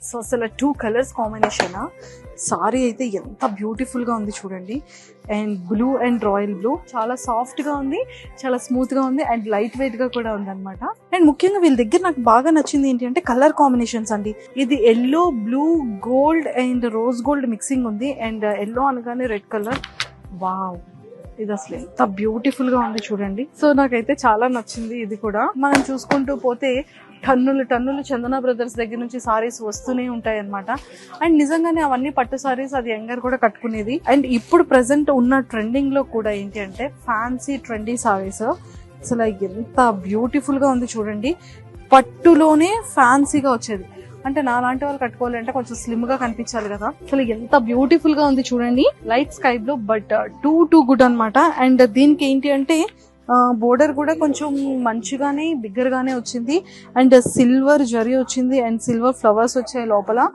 So అసలు 2 colours combination. Sorry అయితే ఎంత బ్యూటిఫుల్ గా ఉంది చూడండి. And blue and royal blue చాలా సాఫ్ట్ గా ఉంది, చాలా స్మూత్ గా ఉంది అండ్ లైట్ వెయిట్ గా కూడా ఉంది అనమాట. అండ్ ముఖ్యంగా వీళ్ళ దగ్గర నాకు బాగా నచ్చింది ఏంటి అంటే కలర్ కాంబినేషన్స్ అండి. ఇది yellow, blue, gold and rose gold mixing ఉంది. అండ్ ఎల్లో అనగానే రెడ్ కలర్. వావ్, ఇది అసలు ఎంత బ్యూటిఫుల్ గా ఉంది చూడండి. సో నాకైతే చాలా నచ్చింది. ఇది కూడా మనం చూసుకుంటూ పోతే టన్నులు టన్నులు చందన బ్రదర్స్ దగ్గర నుంచి సారీస్ వస్తూనే ఉంటాయి అనమాట. అండ్ నిజంగానే అవన్నీ పట్టు సారీస్ అది యంగర్ కూడా కట్టుకునేది. అండ్ ఇప్పుడు ప్రెసెంట్ ఉన్న ట్రెండింగ్ లో కూడా ఏంటి అంటే ఫ్యాన్సీ ట్రెండీ సారీస్. అసలు ఎంత బ్యూటిఫుల్ గా ఉంది చూడండి. పట్టులోనే ఫ్యాన్సీగా వచ్చేది. అంటే నా లాంటి వాళ్ళు కట్టుకోవాలంటే కొంచెం స్లిమ్ గా కనిపించాలి కదా. అసలు ఎంత బ్యూటిఫుల్ గా ఉంది చూడండి. Light sky blue but too good అనమాట. అండ్ దీనికి ఏంటి అంటే బోర్డర్ కూడా కొంచెం మంచిగానే బిగ్గర్ గానే వచ్చింది. అండ్ సిల్వర్ జరీ వచ్చింది అండ్ సిల్వర్ ఫ్లవర్స్ వచ్చాయి లోపల.